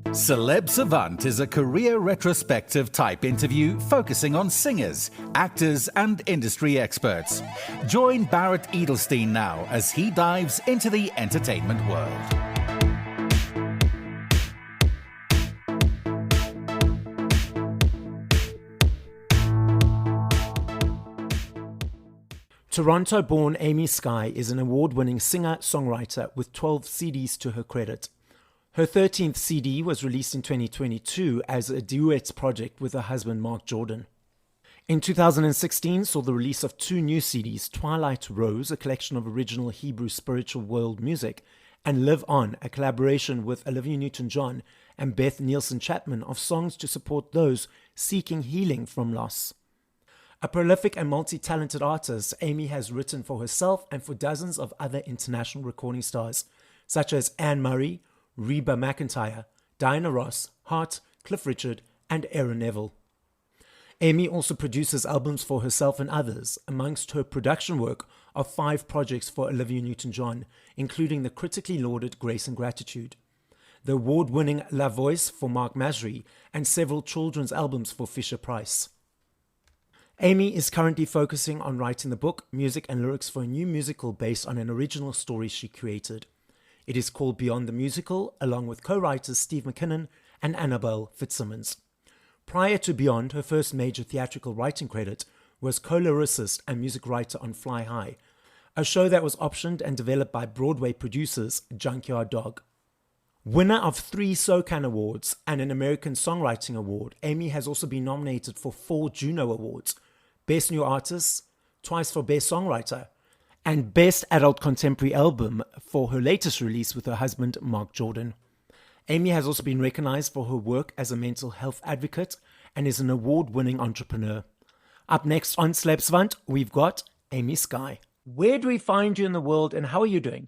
Celeb Savant is a career retrospective type interview focusing on singers, actors, and industry experts. Join Barrett Edelstein now as he dives into the entertainment world. Toronto-born Amy Skye is an award-winning singer-songwriter with 12 CDs to her credit. Her 13th CD was released in 2022 as a duet project with her husband Mark Jordan. In 2016 saw the release of two new CDs, Twilight Rose, a collection of original Hebrew spiritual world music, and Live On, a collaboration with Olivia Newton-John and Beth Nielsen Chapman of songs to support those seeking healing from loss. A prolific and multi-talented artist, Amy has written for herself and for dozens of other international recording stars, such as Anne Murray, Reba McEntire, Diana Ross, Hart, Cliff Richard, and Aaron Neville. Amy also produces albums for herself and others. Amongst her production work are 5 projects for Olivia Newton-John, including the critically lauded Grace and Gratitude, the award-winning La Voice for Mark Masri, and several children's albums for Fisher-Price. Amy is currently focusing on writing the book, music and lyrics for a new musical based on an original story she created. It is called Beyond the Musical, along with co-writers Steve McKinnon and Annabelle Fitzsimmons. Prior to Beyond, her first major theatrical writing credit was co-lyricist and music writer on Fly High, a show that was optioned and developed by Broadway producers Junkyard Dog. Winner of 3 SOCAN Awards and an American Songwriting Award, Amy has also been nominated for 4 Juno Awards, Best New Artist, twice for Best Songwriter, and Best Adult Contemporary Album for her latest release with her husband Mark Jordan. Amy has also been recognized for her work as a mental health advocate and is an award-winning entrepreneur. Up next on Celeb Savant, we've got Amy Skye. Where do we find you in the world and how are you doing?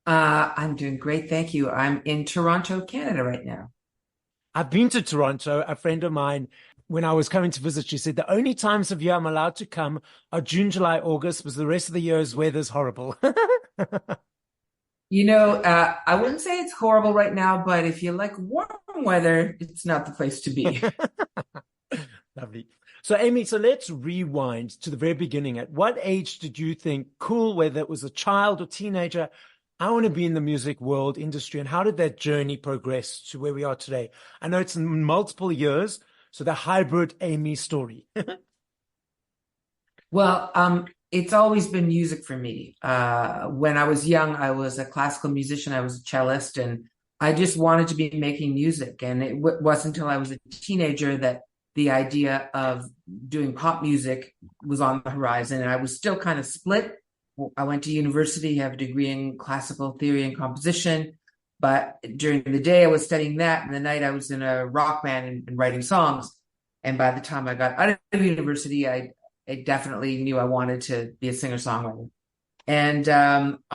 I'm doing great, thank you. I'm in Toronto, Canada right now. I've been to Toronto. A friend of mine, when I was coming to visit, she said the only times of year I'm allowed to come are June, July, August, because the rest of the year's weather's horrible. I wouldn't say it's horrible right now, but if you like warm weather, it's not the place to be. Lovely. So, Amy, let's rewind to the very beginning. At what age did you think, cool, whether it was a child or teenager, I want to be in the music world industry, and how did that journey progress to where we are today? I know it's in multiple years, so the hybrid Amy story. Well, it's always been music for me. When I was young, I was a classical musician. I was a cellist, and I just wanted to be making music. And it wasn't until I was a teenager that the idea of doing pop music was on the horizon, and I was still kind of split. I went to university, have a degree in classical theory and composition, but during the day I was studying that, and the night I was in a rock band and writing songs. And by the time I got out of university, I definitely knew I wanted to be a singer-songwriter. And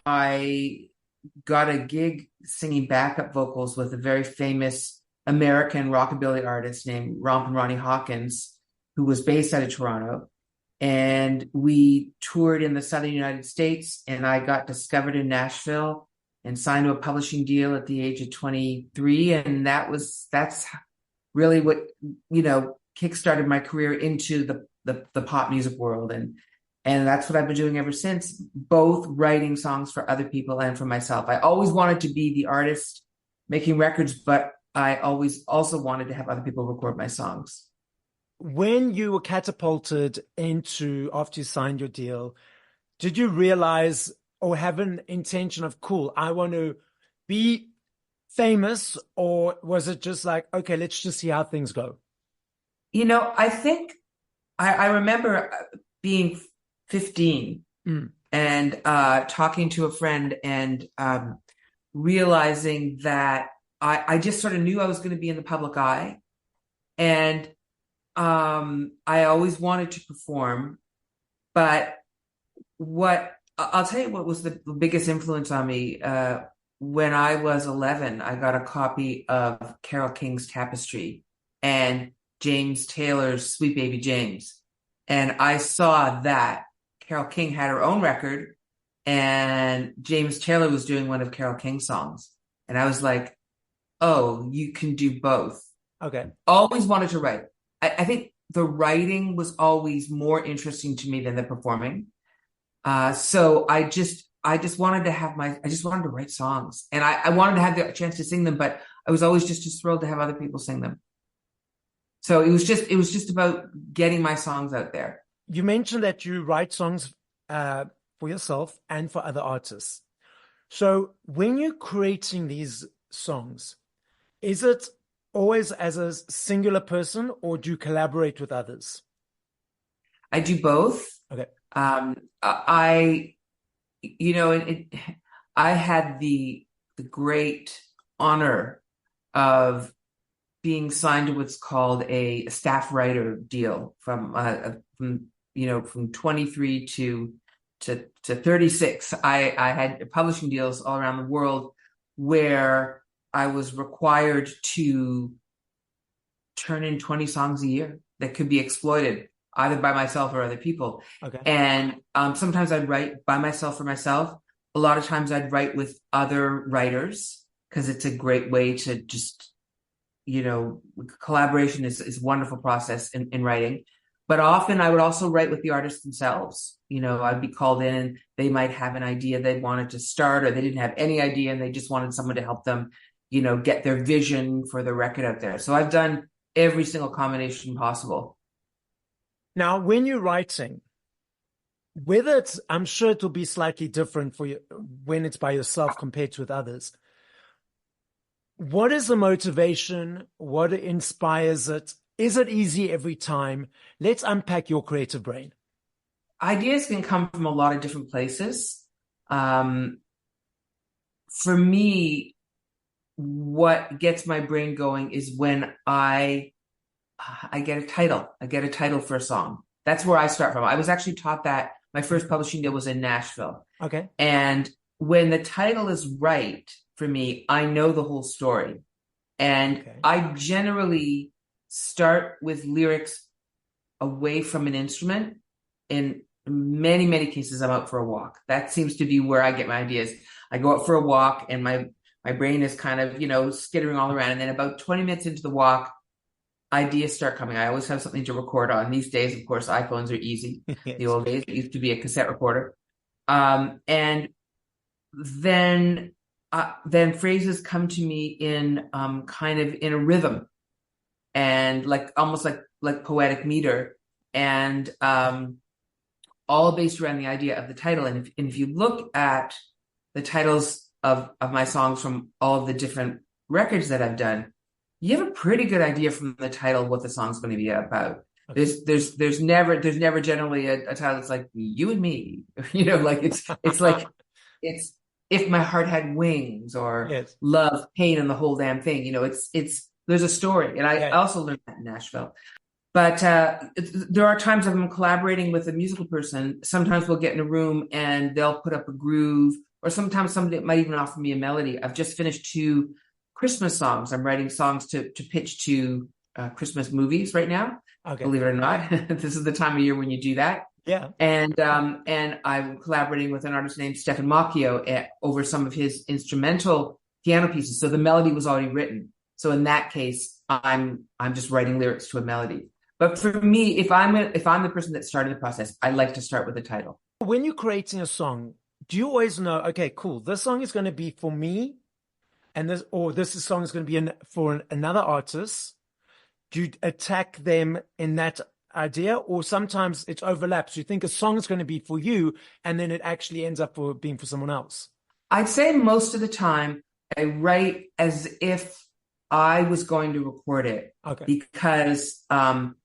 I got a gig singing backup vocals with a very famous American rockabilly artist named Rompin' Ronnie Hawkins, who was based out of Toronto. And we toured in the Southern United States, and I got discovered in Nashville and signed to a publishing deal at the age of 23. And that's really what, kickstarted my career into the pop music world. And that's what I've been doing ever since, both writing songs for other people and for myself. I always wanted to be the artist making records, but I always also wanted to have other people record my songs. When you were catapulted after you signed your deal, did you realize or have an intention of, cool, I want to be famous? Or was it just like, okay, let's just see how things go? I think I remember being 15 and talking to a friend and realizing that I just sort of knew I was going to be in the public eye. And I always wanted to perform, but I'll tell you what was the biggest influence on me. When I was 11, I got a copy of Carole King's Tapestry and James Taylor's Sweet Baby James. And I saw that Carole King had her own record and James Taylor was doing one of Carole King's songs. And I was like, oh, you can do both. Okay. Always wanted to write. I think the writing was always more interesting to me than the performing. So I just wanted to I just wanted to write songs, and I wanted to have the chance to sing them, but I was always just as thrilled to have other people sing them. So it was just about getting my songs out there. You mentioned that you write songs for yourself and for other artists. So when you're creating these songs, is it always as a singular person, or do you collaborate with others? I do both. Okay. I, you know, I had the great honor of being signed to what's called a staff writer deal from 23 to 36. I had publishing deals all around the world where I was required to turn in 20 songs a year that could be exploited either by myself or other people. Okay. And sometimes I'd write by myself for myself. A lot of times I'd write with other writers because it's a great way to just, collaboration is a wonderful process in writing. But often I would also write with the artists themselves. I'd be called in and they might have an idea they wanted to start, or they didn't have any idea and they just wanted someone to help them, get their vision for the record out there. So I've done every single combination possible. Now, when you're writing, I'm sure it'll be slightly different for you when it's by yourself compared to with others. What is the motivation? What inspires it? Is it easy every time? Let's unpack your creative brain. Ideas can come from a lot of different places. For me, what gets my brain going is when I get a title. I get a title for a song. That's where I start from. I was actually taught that. My first publishing deal was in Nashville. Okay. And when the title is right for me, I know the whole story. And Okay. I generally start with lyrics away from an instrument. In many, many cases, I'm out for a walk. That seems to be where I get my ideas. I go out for a walk and my brain is kind of, skittering all around. And then about 20 minutes into the walk, ideas start coming. I always have something to record on. These days, of course, iPhones are easy. Yes. The old days, it used to be a cassette recorder. And then phrases come to me in kind of in a rhythm and almost like poetic meter, and all based around the idea of the title. And if you look at the titles of my songs from all of the different records that I've done, you have a pretty good idea from the title what the song's going to be about. Okay. There's never generally a title that's like you and me, it's like it's If My Heart Had Wings, or Yes. Love, Pain, and the Whole Damn Thing. It's there's a story, and I also learned that in Nashville. But there are times when I'm collaborating with a musical person. Sometimes we'll get in a room and they'll put up a groove, or sometimes somebody might even offer me a melody. I've just finished 2 Christmas songs. I'm writing songs to pitch to Christmas movies right now. Okay. Believe it or not, this is the time of year when you do that. Yeah. And I'm collaborating with an artist named Stefan Macchio over some of his instrumental piano pieces. So the melody was already written. So in that case, I'm just writing lyrics to a melody. But for me, if I'm the person that started the process, I like to start with the title. When you're creating a song, do you always know, okay, cool, this song is going to be for me, and this song is going to be for another artist? Do you attack them in that idea, or sometimes it overlaps? You think a song is going to be for you, and then it actually ends up being for someone else? I'd say most of the time I write as if I was going to record it. Okay. Because how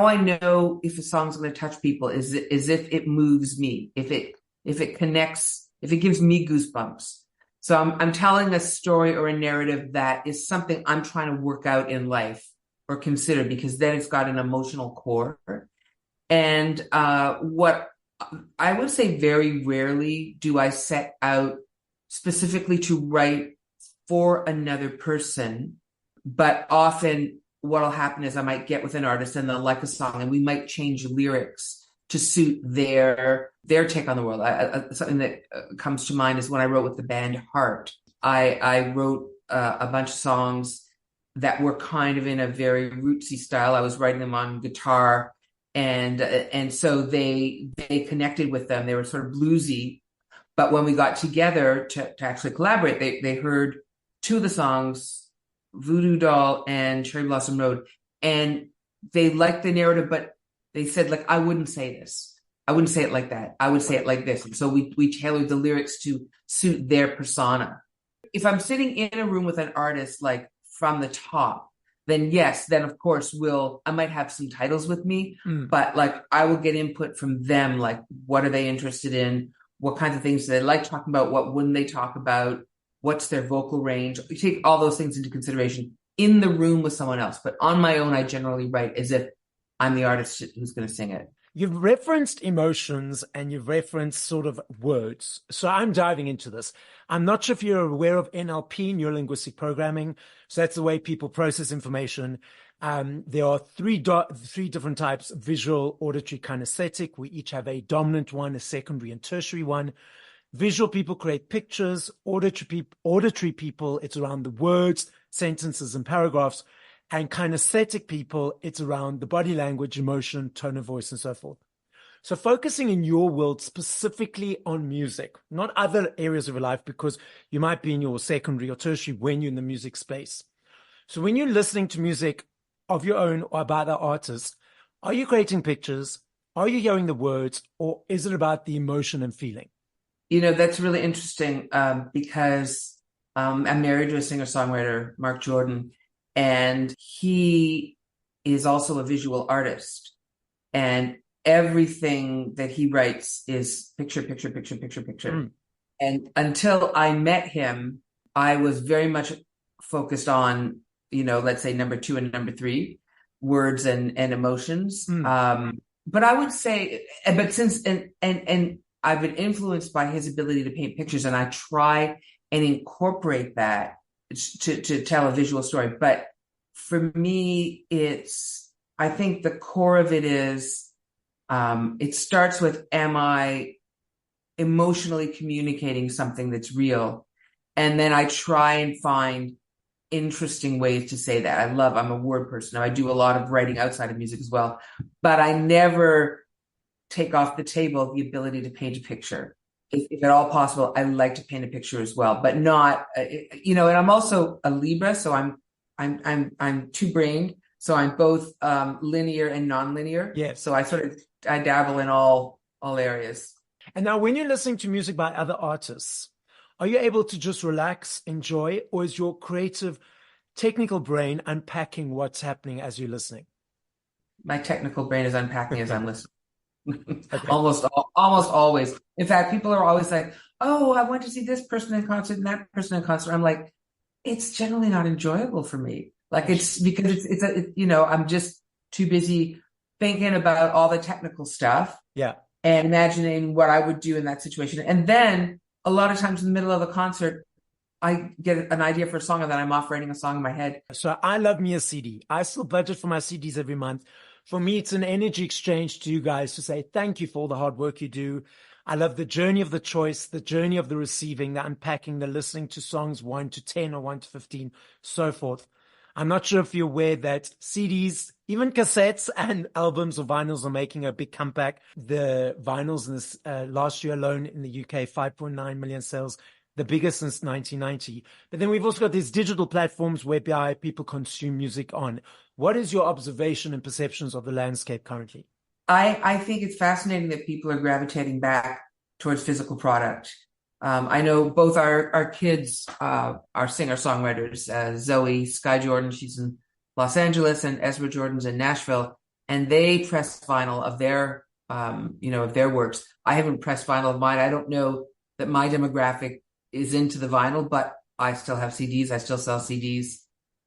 I know if a song's going to touch people is if it moves me, if it connects, if it gives me goosebumps. So I'm telling a story or a narrative that is something I'm trying to work out in life or consider, because then it's got an emotional core. And what I would say, very rarely do I set out specifically to write for another person, but often what'll happen is I might get with an artist and they'll like a song, and we might change lyrics to suit their take on the world. Something that comes to mind is when I wrote with the band Heart. I wrote a bunch of songs that were kind of in a very rootsy style. I was writing them on guitar, and so they connected with them. They were sort of bluesy, but when we got together to actually collaborate, they heard two of the songs, Voodoo Doll and Cherry Blossom Road, and they liked the narrative, but they said, like, I wouldn't say this. I wouldn't say it like that. I would say it like this. And so we tailored the lyrics to suit their persona. If I'm sitting in a room with an artist, like from the top, then yes, then of course I might have some titles with me, but like I will get input from them. Like, what are they interested in? What kinds of things do they like talking about? What wouldn't they talk about? What's their vocal range? You take all those things into consideration in the room with someone else. But on my own, I generally write as if I'm the artist who's going to sing it. You've referenced emotions and you've referenced sort of words. So I'm diving into this. I'm not sure if you're aware of NLP, neuro-linguistic programming. So that's the way people process information. There are three different types: visual, auditory, kinesthetic. We each have a dominant one, a secondary and tertiary one. Visual people create pictures. Auditory people, it's around the words, sentences, and paragraphs. And kinesthetic people, it's around the body language, emotion, tone of voice, and so forth. So focusing in your world specifically on music, not other areas of your life, because you might be in your secondary or tertiary when you're in the music space. So when you're listening to music of your own or by other artists, are you creating pictures? Are you hearing the words? Or is it about the emotion and feeling? That's really interesting because I'm married to a singer-songwriter, Mark Jordan, and he is also a visual artist. And everything that he writes is picture, picture, picture, picture, picture. And until I met him, I was very much focused on, let's say number 2 and number 3, words and emotions. But I would say, but since, and I've been influenced by his ability to paint pictures, and I try and incorporate that to tell a visual story. But for me, I think the core of it is, it starts with, am I emotionally communicating something that's real? And then I try and find interesting ways to say that. I'm a word person. I do a lot of writing outside of music as well, but I never take off the table the ability to paint a picture. If at all possible, I like to paint a picture as well, but not, and I'm also a Libra, so I'm two-brained, so I'm both linear and non-linear. Yes. So I dabble in all areas. And now when you're listening to music by other artists, are you able to just relax, enjoy, or is your creative, technical brain unpacking what's happening as you're listening? My technical brain is unpacking as I'm listening. Okay. Almost always. In fact, people are always like, "Oh, I went to see this person in concert and that person in concert." I'm like, it's generally not enjoyable for me. Like, it's because I'm just too busy thinking about all the technical stuff. Yeah. And imagining what I would do in that situation. And then a lot of times in the middle of a concert, I get an idea for a song and then I'm off writing a song in my head. So I love me a CD. I still budget for my CDs every month. For me, it's an energy exchange to you guys to say thank you for all the hard work you do. I love the journey of the choice, the journey of the receiving, the unpacking, the listening to songs 1 to 10 or 1 to 15, so forth. I'm not sure if you're aware that CDs, even cassettes and albums or vinyls are making a big comeback. The vinyls in this last year alone in the UK, 5.9 million sales, the biggest since 1990. But then we've also got these digital platforms whereby people consume music on. What is your observation and perceptions of the landscape currently? I think it's fascinating that people are gravitating back towards physical product. I know both our kids are singer-songwriters. Zoe Sky Jordan, she's in Los Angeles, and Ezra Jordan's in Nashville, and they press vinyl of their works. I haven't pressed vinyl of mine. I don't know that my demographic is into the vinyl, but I still have CDs. I still sell CDs.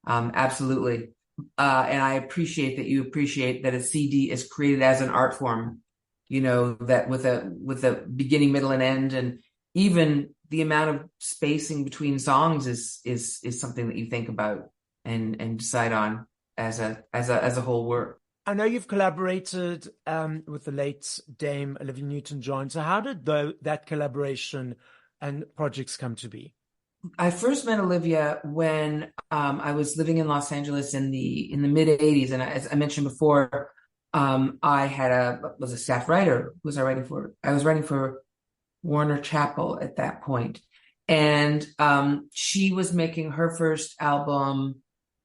Absolutely. And I appreciate that you appreciate that a CD is created as an art form, that with a beginning, middle, and end, and even the amount of spacing between songs is something that you think about and decide on as a whole work. I know you've collaborated with the late Dame Olivia Newton-John. So how did that collaboration and projects come to be? I first met Olivia when I was living in Los Angeles in the mid '80s, and as I mentioned before, I was a staff writer. Who was I writing for? I was writing for Warner Chappell at that point, and she was making her first album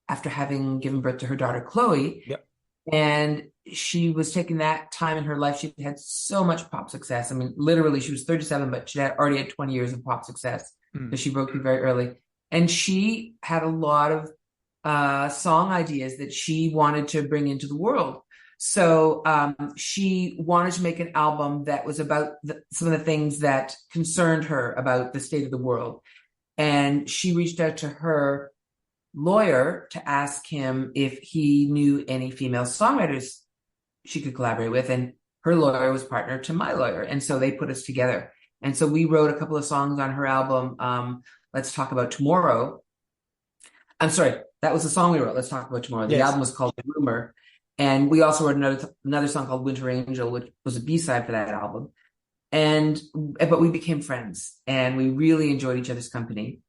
after having given birth to her daughter Chloe. Yep. And she was taking that time in her life. She had so much pop success. I mean, literally, she was 37, but she had already had 20 years of pop success because she broke through very early. And she had a lot of song ideas that she wanted to bring into the world. So she wanted to make an album that was about some of the things that concerned her about the state of the world. And she reached out to her lawyer to ask him if he knew any female songwriters she could collaborate with. And her lawyer was partner to my lawyer. And so they put us together. And so we wrote a couple of songs on her album, Let's Talk About Tomorrow. I'm sorry, that was the song we wrote, Let's Talk About Tomorrow. The Yes. album was called Rumor. And we also wrote another song called Winter Angel, which was a B-side for that album. But we became friends and we really enjoyed each other's company.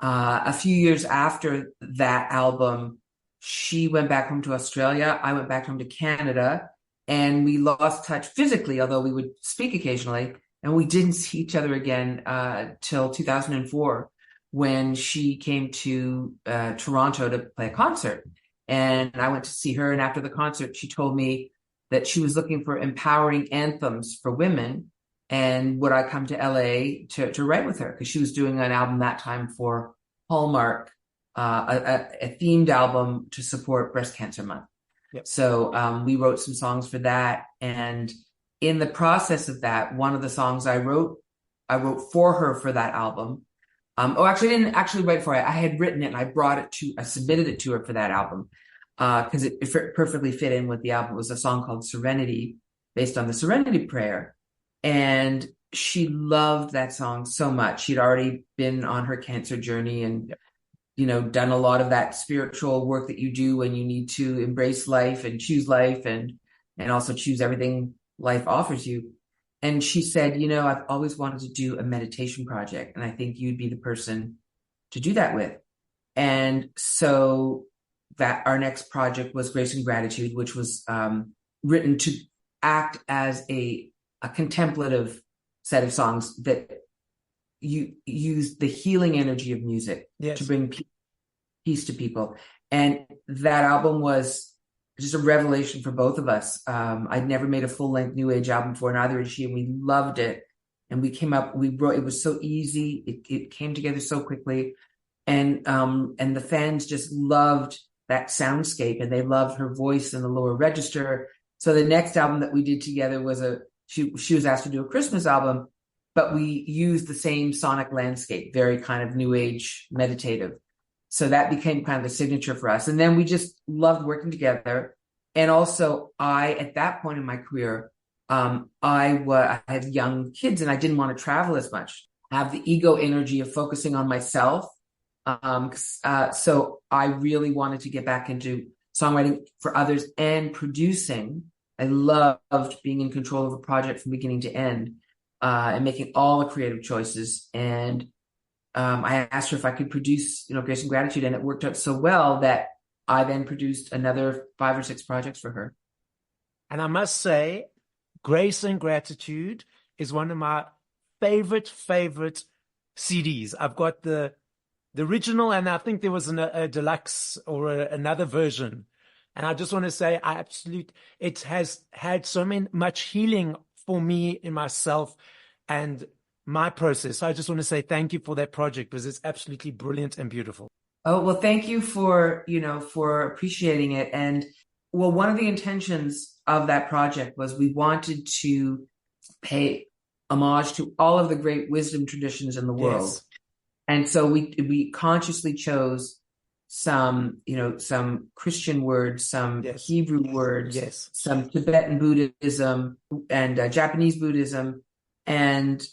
A few years after that album, she went back home to Australia. I went back home to Canada, and we lost touch physically, although we would speak occasionally. And we didn't see each other again till 2004, when she came to Toronto to play a concert. And I went to see her. And after the concert, she told me that she was looking for empowering anthems for women. And would I come to LA to write with her? Because she was doing an album that time for Hallmark, a themed album to support Breast Cancer Month. Yep. So we wrote some songs for that. And in the process of that, one of the songs I wrote for her for that album. Actually, I didn't actually write for it. I had written it and I submitted it to her for that album because it perfectly fit in with the album. It was a song called Serenity, based on the Serenity Prayer. And she loved that song so much. She'd already been on her cancer journey and, done a lot of that spiritual work that you do when you need to embrace life and choose life and also choose everything life offers you. And she said, I've always wanted to do a meditation project, and I think you'd be the person to do that with. And so that our next project was Grace and Gratitude, which was written to act as a contemplative set of songs that you use the healing energy of music to bring peace to people. And that album was just a revelation for both of us. I'd never made a full-length New Age album before, neither did she, and we loved it. And we wrote, it was so easy. It came together so quickly. And the fans just loved that soundscape, and they loved her voice in the lower register. So the next album that we did together was she was asked to do a Christmas album, but we used the same sonic landscape, very kind of New Age meditative. So that became kind of the signature for us. And then we just loved working together. And also at that point in my career, I had young kids and I didn't want to travel as much, have the ego energy of focusing on myself. So I really wanted to get back into songwriting for others and producing. I loved being in control of a project from beginning to end, and making all the creative choices. And I asked her if I could produce, Grace and Gratitude, and it worked out so well that I then produced another 5 or 6 projects for her. And I must say, Grace and Gratitude is one of my favorite CDs. I've got the original, and I think there was a deluxe or another version. And I just want to say, it has had so much healing for me in myself and my process. So I just want to say thank you for that project, because it's absolutely brilliant and beautiful. Oh, well, thank you for appreciating it. And well, one of the intentions of that project was we wanted to pay homage to all of the great wisdom traditions in the world. Yes. And so we consciously chose some Christian words, some Hebrew words, some Tibetan Buddhism and Japanese Buddhism. And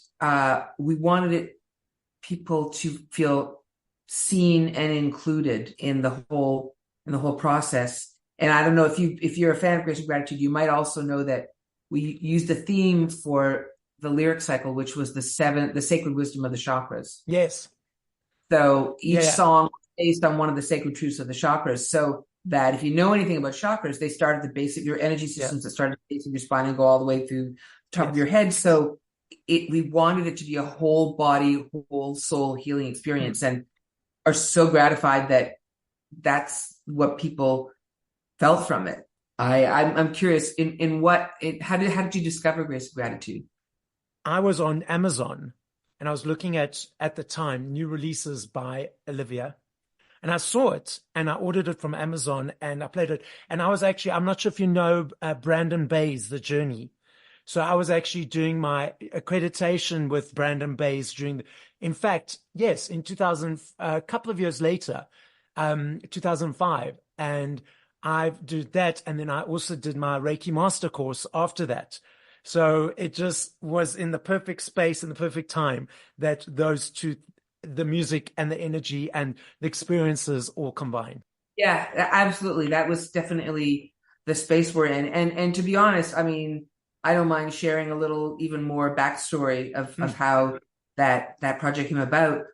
we wanted people to feel seen and included in the whole process. And I don't know if you're a fan of Grace and Gratitude, you might also know that we used a theme for the lyric cycle, which was the sacred wisdom of the chakras. Yes. So each Yeah. song based on one of the sacred truths of the chakras. So that if you know anything about chakras, they start at the base of your energy systems that start at the base of your spine and go all the way through the top of your head. So we wanted it to be a whole body, whole soul healing experience, and are so gratified that that's what people felt from it. I'm curious how did you discover Grace of Gratitude? I was on Amazon and I was looking at the time, new releases by Olivia. And I saw it and I ordered it from Amazon and I played it. And I was actually, I'm not sure if you know Brandon Bay's The Journey. So I was actually doing my accreditation with Brandon Bay's in fact, yes, in 2000, a couple of years later, 2005. And I did that. And then I also did my Reiki Master course after that. So it just was in the perfect space and the perfect time that those two, the music and the energy and the experiences all combined. Yeah, absolutely. That was definitely the space we're in. And to be honest, I mean, I don't mind sharing a little even more backstory of how that project came about.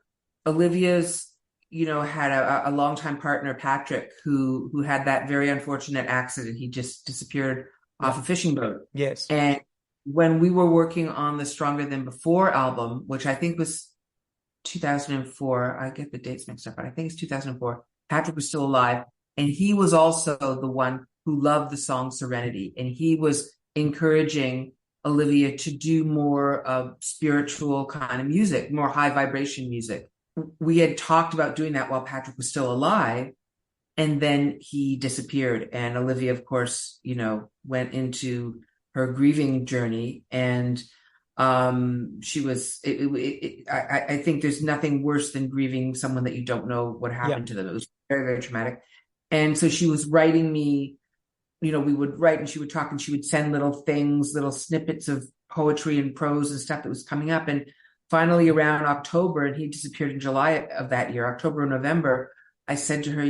Olivia's, had a longtime partner, Patrick, who had that very unfortunate accident. He just disappeared off a fishing boat. Yes. And when we were working on the Stronger Than Before album, which I think was 2004, I get the dates mixed up, but I think it's 2004. Patrick was still alive, and he was also the one who loved the song Serenity, and he was encouraging Olivia to do more of spiritual kind of music, more high vibration music. We had talked about doing that while Patrick was still alive, and then he disappeared, and Olivia, of course, went into her grieving journey, and she was I think there's nothing worse than grieving someone that you don't know what happened to them. It was very, very traumatic. And so she was writing me, we would write and she would talk and she would send little things, little snippets of poetry and prose and stuff that was coming up. And finally around October, and he disappeared in July of that year, October and November, I said to her,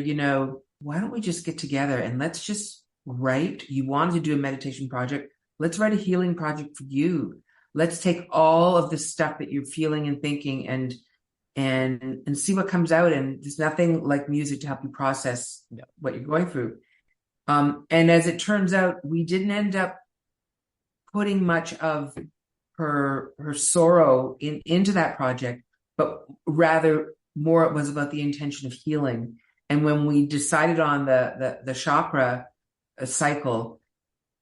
why don't we just get together and let's just write? You wanted to do a meditation project. Let's write a healing project for you. Let's take all of the stuff that you're feeling and thinking and see what comes out. And there's nothing like music to help you process what you're going through. And as it turns out, we didn't end up putting much of her sorrow into that project, but rather more it was about the intention of healing. And when we decided on the chakra cycle,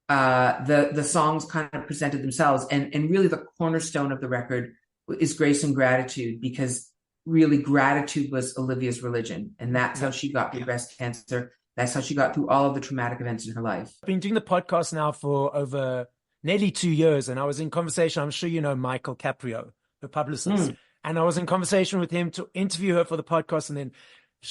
the songs kind of presented themselves, and really the cornerstone of the record is Grace and Gratitude, because really gratitude was Olivia's religion, and that's how she got through breast cancer. That's how she got through all of the traumatic events in her life. I've been doing the podcast now for over nearly 2 years, and I was in conversation, I'm sure you know Michael Caprio, the publicist, and I was in conversation with him to interview her for the podcast, and then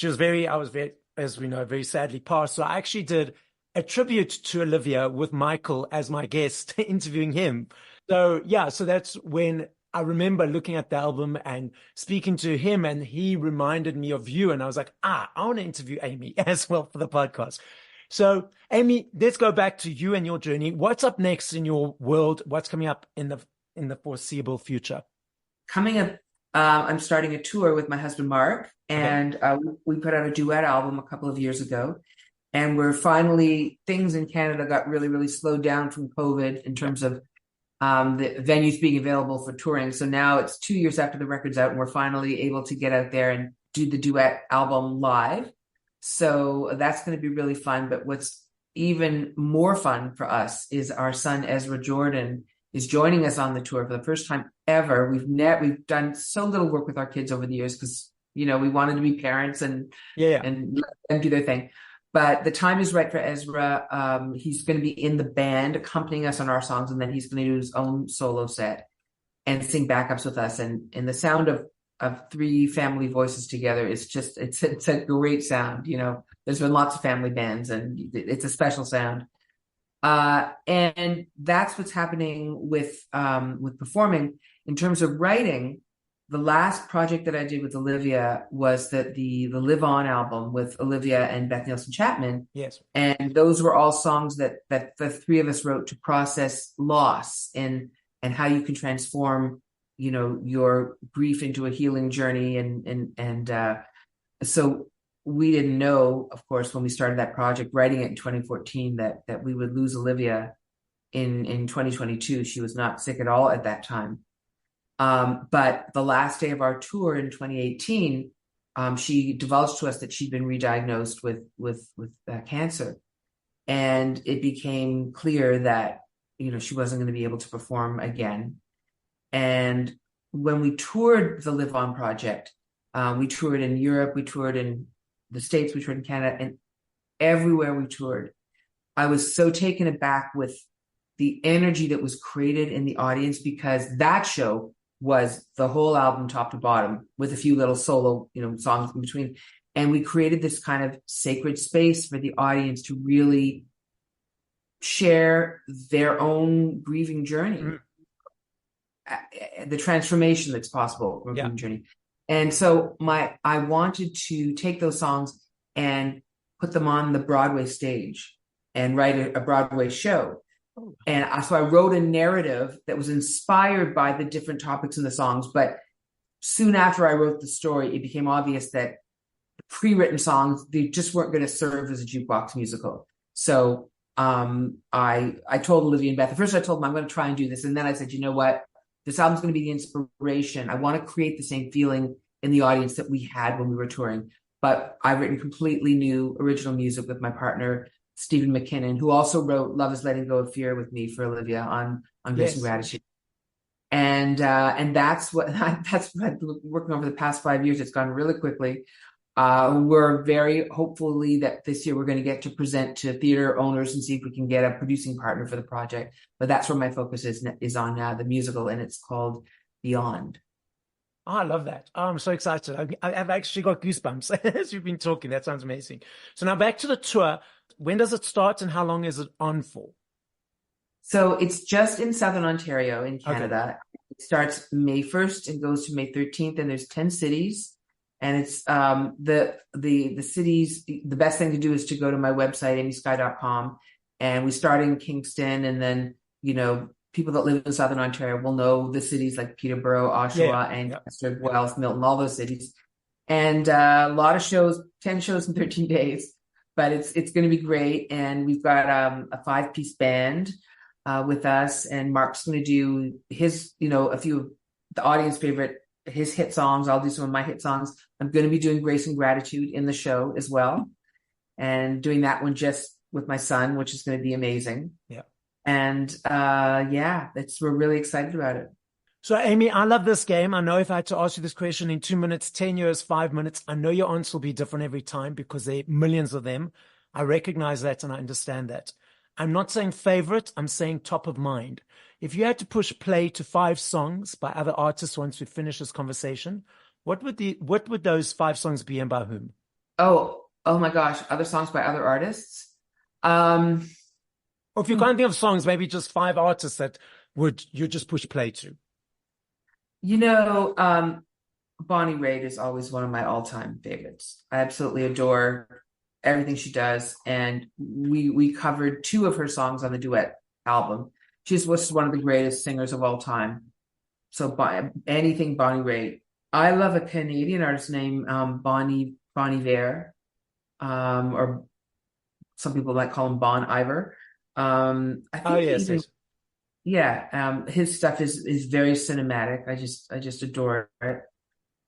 I was very, as we know, very sadly passed. So I actually did a tribute to Olivia with Michael as my guest, interviewing him. So that's when I remember looking at the album and speaking to him, and he reminded me of you. And I was like, I want to interview Amy as well for the podcast. So Amy, let's go back to you and your journey. What's up next in your world? What's coming up in the foreseeable future? Coming up, I'm starting a tour with my husband, Mark, and we put out a duet album a couple of years ago. And things in Canada got really, really slowed down from COVID in terms of the venues being available for touring. So now it's 2 years after the record's out and we're finally able to get out there and do the duet album live. So that's going to be really fun. But what's even more fun for us is our son, Ezra Jordan, is joining us on the tour for the first time ever. We've done so little work with our kids over the years because, we wanted to be parents and let them do their thing. But the time is right for Ezra. He's going to be in the band accompanying us on our songs, and then he's going to do his own solo set and sing backups with us. And the sound of three family voices together is just, it's a great sound. There's been lots of family bands and it's a special sound. And that's what's happening with performing. In terms of writing, the last project that I did with Olivia was the Live On album with Olivia and Beth Nielsen Chapman. Yes. And those were all songs that the three of us wrote to process loss and how you can transform, your grief into a healing journey. So we didn't know, of course, when we started that project, writing it in 2014, that we would lose Olivia in 2022. She was not sick at all at that time. But the last day of our tour in 2018, she divulged to us that she'd been re-diagnosed with cancer. And it became clear that, she wasn't going to be able to perform again. And when we toured the Live On project, we toured in Europe, we toured in the States, we toured in Canada, and everywhere we toured, I was so taken aback with the energy that was created in the audience, because that show was the whole album top to bottom with a few little solo, songs in between. And we created this kind of sacred space for the audience to really share their own grieving journey, the transformation that's possible from a grieving journey. And so I wanted to take those songs and put them on the Broadway stage and write a Broadway show. And so I wrote a narrative that was inspired by the different topics in the songs. But soon after I wrote the story, it became obvious that the pre-written songs, they just weren't going to serve as a jukebox musical. So I told Olivia and Beth, at first I told them I'm going to try and do this. And then I said, you know what? This album's going to be the inspiration. I want to create the same feeling in the audience that we had when we were touring. But I've written completely new original music with my partner, Stephen McKinnon, who also wrote Love Is Letting Go of Fear with me for Olivia on Grace and Gratitude. And that's what I've been working on for the past 5 years. It's gone really quickly. We're very hopefully that this year we're going to get to present to theater owners and see if we can get a producing partner for the project. But that's where my focus is on now, the musical, and it's called Beyond. Oh, I love that. Oh, I'm so excited. I've actually got goosebumps as you've been talking. That sounds amazing. So now back to the tour. When does it start and how long is it on for? So it's just in Southern Ontario in Canada. Okay. It starts May 1st and goes to May 13th, and there's 10 cities. And it's the cities, the best thing to do is to go to my website, amysky.com. And we start in Kingston, and then, people that live in Southern Ontario will know the cities like Peterborough, Oshawa, Ancaster, Guelph, Milton, all those cities. And a lot of shows, 10 shows in 13 days. But it's going to be great. And we've got a 5-piece band with us. And Mark's going to do his, a few of the audience favorite, his hit songs. I'll do some of my hit songs. I'm going to be doing Grace and Gratitude in the show as well. And doing that one just with my son, which is going to be amazing. Yeah. And we're really excited about it. So, Amy, I love this game. I know if I had to ask you this question in 2 minutes, 10 years, 5 minutes, I know your answer will be different every time because there are millions of them. I recognize that and I understand that. I'm not saying favorite. I'm saying top of mind. If you had to push play to 5 songs by other artists once we finish this conversation, what would those 5 songs be and by whom? Oh my gosh. Other songs by other artists? Or if you can't think of songs, maybe just 5 artists that you just push play to. Bonnie Raitt is always one of my all-time favorites. I absolutely adore everything she does. And we covered 2 of her songs on the duet album. She's one of the greatest singers of all time. So anything Bonnie Raitt. I love a Canadian artist named Bon Iver, or some people might call him Bon Iver. His stuff is very cinematic. I just adore it.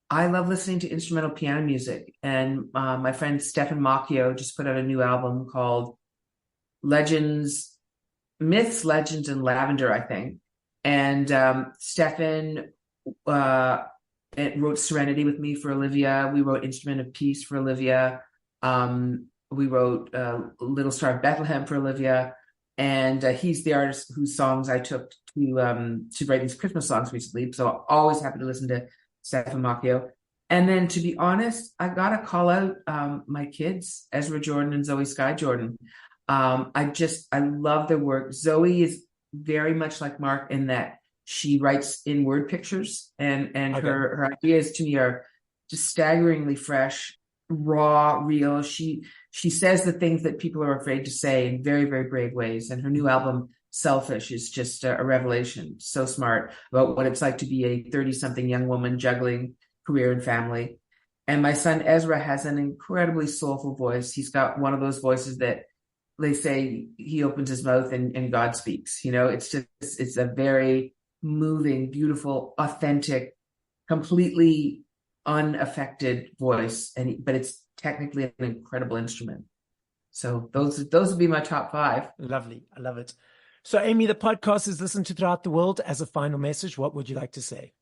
I love listening to instrumental piano music, and my friend Stefan Macchio just put out a new album called Myths, Legends, and Lavender, I think. And Stefan wrote Serenity with me for Olivia. We wrote Instrument of Peace for Olivia. We wrote Little Star of Bethlehem for Olivia. And he's the artist whose songs I took to write these Christmas songs recently. So always happy to listen to Stefan Macchio. And then, to be honest, I got to call out my kids, Ezra Jordan and Zoe Sky Jordan. I love their work. Zoe is very much like Mark in that she writes in word pictures, and her ideas to me are just staggeringly fresh, raw, real. She says the things that people are afraid to say in very, very brave ways. And her new album, selfish is just a revelation. So smart about what it's like to be a 30-something young woman juggling career and family. And my son Ezra has an incredibly soulful voice. He's got one of those voices that they say he opens his mouth and God speaks. It's a very moving, beautiful, authentic, completely unaffected voice. But it's technically an incredible instrument. So those would be my top 5. Lovely. I love it. So, Amy, the podcast is listened to throughout the world. As a final message, what would you like to say?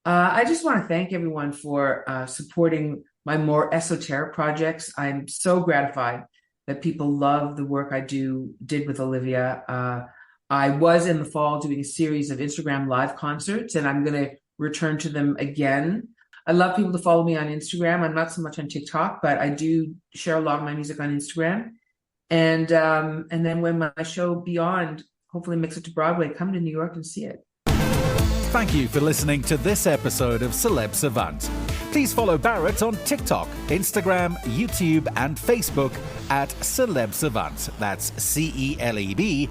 I just want to thank everyone for supporting my more esoteric projects. I'm so gratified that people love the work I did with Olivia. I was in the fall doing a series of Instagram live concerts, and I'm going to return to them again. I love people to follow me on Instagram. I'm not so much on TikTok, but I do share a lot of my music on Instagram. And then when my show Beyond hopefully makes it to Broadway, come to New York and see it. Thank you for listening to this episode of Celeb Savant. Please follow Barrett on TikTok, Instagram, YouTube, and Facebook at Celeb Savant. That's CelebSavant.